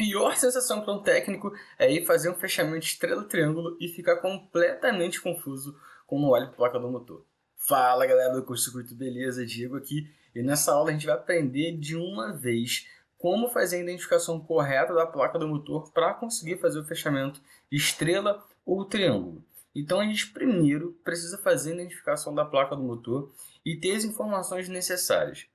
Pior sensação para um técnico é ir fazer um fechamento estrela-triângulo e ficar completamente confuso quando olha para a placa do motor. Fala galera do curso Circuito, beleza? Diego aqui, e nessa aula a gente vai aprender de uma vez como fazer a identificação correta da placa do motor para conseguir fazer o fechamento estrela ou triângulo. Então a gente primeiro precisa fazer a identificação da placa do motor e ter as informações necessárias.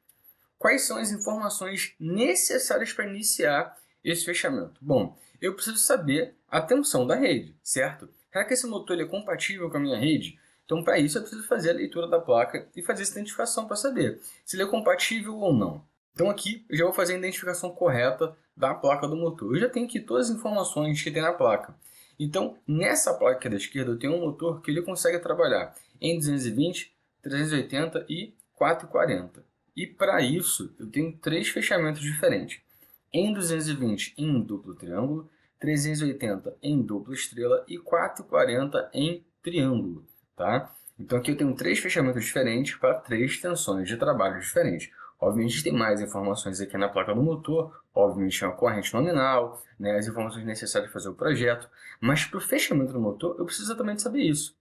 Quais são as informações necessárias para iniciar esse fechamento? Bom, eu preciso saber a tensão da rede, certo? Será que esse motor é compatível com a minha rede? Então, para isso, eu preciso fazer a leitura da placa e fazer essa identificação para saber se ele é compatível ou não. Então, aqui, eu já vou fazer a identificação correta da placa do motor. Eu já tenho aqui todas as informações que tem na placa. Então, nessa placa aqui da esquerda, eu tenho um motor que ele consegue trabalhar em 220, 380 e 440. E para isso, eu tenho três fechamentos diferentes. Em 220 em duplo triângulo, 380 em duplo estrela e 440 em triângulo, tá? Então aqui eu tenho três fechamentos diferentes para três tensões de trabalho diferentes. Obviamente tem mais informações aqui na placa do motor, obviamente é uma corrente nominal, né, as informações necessárias para fazer o projeto, mas para o fechamento do motor eu preciso exatamente saber isso.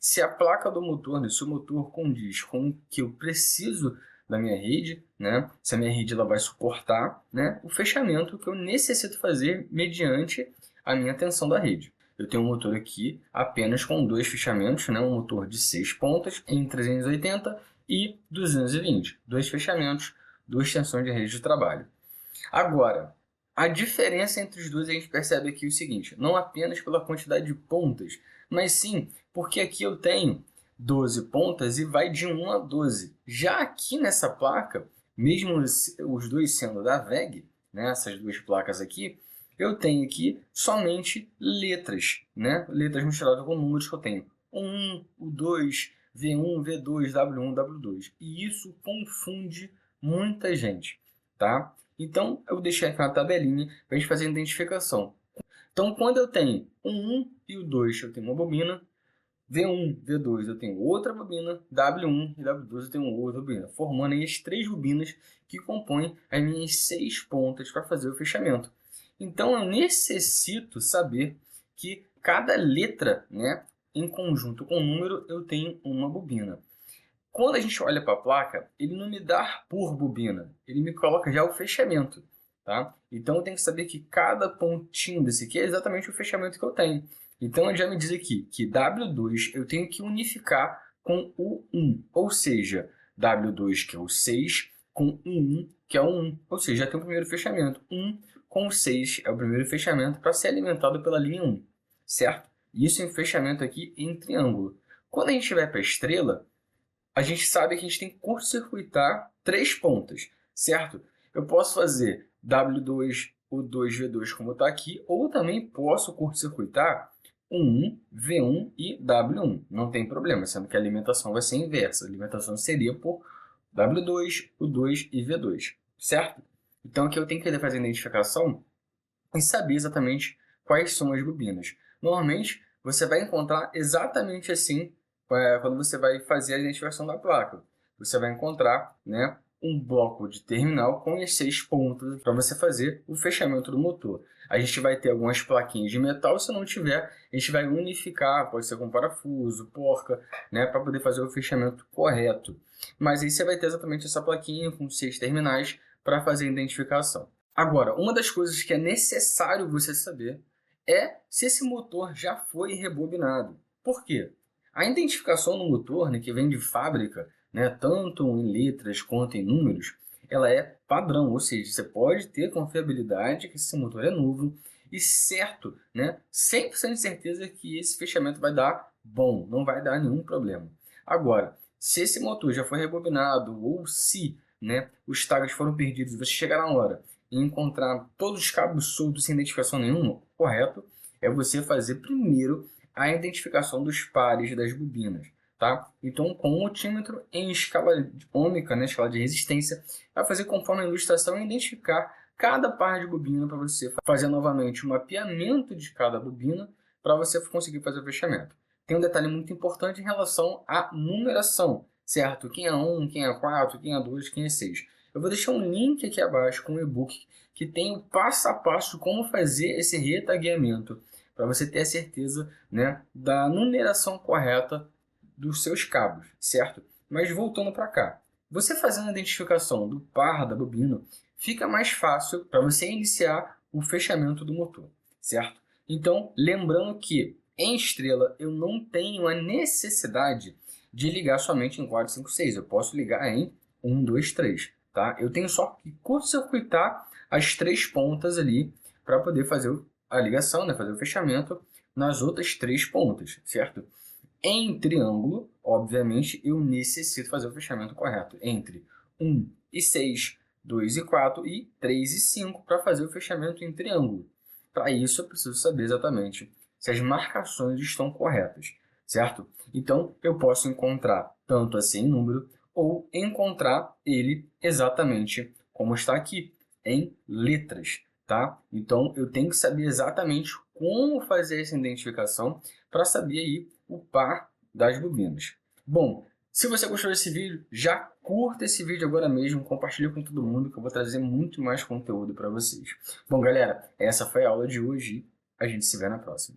Se a placa do motor, se o motor condiz com o que eu preciso da minha rede, né? Se a minha rede ela vai suportar, né, o fechamento que eu necessito fazer mediante a minha tensão da rede. Eu tenho um motor aqui apenas com dois fechamentos, né, um motor de 6 pontas em 380 e 220. Dois fechamentos, duas tensões de rede de trabalho. Agora, a diferença entre os dois a gente percebe aqui o seguinte, não apenas pela quantidade de pontas, mas sim porque aqui eu tenho 12 pontas e vai de 1 a 12. Já aqui nessa placa, mesmo os dois sendo da WEG, né, essas duas placas aqui, eu tenho aqui somente letras, né, letras misturadas com números que eu tenho. O 1, o 2, V1, V2, W1, W2. E isso confunde muita gente, tá? Então, eu deixei aqui uma tabelinha para a gente fazer a identificação. Então, quando eu tenho o 1 e o 2, eu tenho uma bobina. V1, V2, eu tenho outra bobina. W1 e W2, eu tenho outra bobina. Formando aí as três bobinas que compõem as minhas 6 pontas para fazer o fechamento. Então, eu necessito saber que cada letra, né, em conjunto com o número, eu tenho uma bobina. Quando a gente olha para a placa, ele não me dá por bobina, ele me coloca já o fechamento, tá? Então eu tenho que saber que cada pontinho desse aqui é exatamente o fechamento que eu tenho. Então ele já me diz aqui que W2 eu tenho que unificar com o 1, ou seja, W2 que é o 6 com o 1 que é o 1, ou seja, já tem o primeiro fechamento. 1 com o 6 é o primeiro fechamento para ser alimentado pela linha 1, certo? Isso é um fechamento aqui em triângulo. Quando a gente vai para a estrela, a gente sabe que a gente tem que curto-circuitar três pontas, certo? Eu posso fazer W2, o 2V2 como está aqui, ou também posso curto-circuitar o 1, V1 e W1. Não tem problema, sendo que a alimentação vai ser inversa. A alimentação seria por W2, o 2 e V2, certo? Então aqui eu tenho que fazer a identificação e saber exatamente quais são as bobinas. Normalmente, você vai encontrar exatamente assim quando você vai fazer a identificação da placa. Você vai encontrar, né, um bloco de terminal com as 6 pontas para você fazer o fechamento do motor. A gente vai ter algumas plaquinhas de metal, se não tiver, a gente vai unificar, pode ser com parafuso, porca, né, para poder fazer o fechamento correto. Mas aí você vai ter exatamente essa plaquinha com 6 terminais para fazer a identificação. Agora, uma das coisas que é necessário você saber é se esse motor já foi rebobinado. Por quê? A identificação do motor, né, que vem de fábrica, né, tanto em letras quanto em números, ela é padrão, ou seja, você pode ter confiabilidade que esse motor é novo e certo, né, 100% de certeza que esse fechamento vai dar bom, não vai dar nenhum problema. Agora, se esse motor já foi rebobinado ou se, né, os tags foram perdidos e você chegar na hora e encontrar todos os cabos soltos sem identificação nenhuma, correto é você fazer primeiro a identificação dos pares das bobinas, tá? Então, com o multímetro em escala ômica, né, escala de resistência, vai fazer conforme a ilustração e identificar cada par de bobina para você fazer novamente o mapeamento de cada bobina para você conseguir fazer o fechamento. Tem um detalhe muito importante em relação à numeração, certo? Quem é 1, quem é 4, quem é 2, quem é 6. Eu vou deixar um link aqui abaixo com um e-book que tem o passo a passo de como fazer esse retagueamento, para você ter a certeza, né, da numeração correta dos seus cabos, certo? Mas voltando para cá, você fazendo a identificação do par da bobina, fica mais fácil para você iniciar o fechamento do motor, certo? Então, lembrando que em estrela eu não tenho a necessidade de ligar somente em 4, 5, 6. Eu posso ligar em 1, 2, 3, tá? Eu tenho só que curto-circuitar as 3 pontas ali para poder fazer a ligação, né? Fazer o fechamento nas outras 3 pontas, certo? Em triângulo, obviamente, eu necessito fazer o fechamento correto entre 1 e 6, 2 e 4 e 3 e 5 para fazer o fechamento em triângulo. Para isso, eu preciso saber exatamente se as marcações estão corretas, certo? Então, eu posso encontrar tanto assim em número ou encontrar ele exatamente como está aqui, em letras, tá? Então, eu tenho que saber exatamente como fazer essa identificação para saber aí o par das bobinas. Bom, se você gostou desse vídeo, já curta esse vídeo agora mesmo, compartilhe com todo mundo que eu vou trazer muito mais conteúdo para vocês. Bom, galera, essa foi a aula de hoje e a gente se vê na próxima.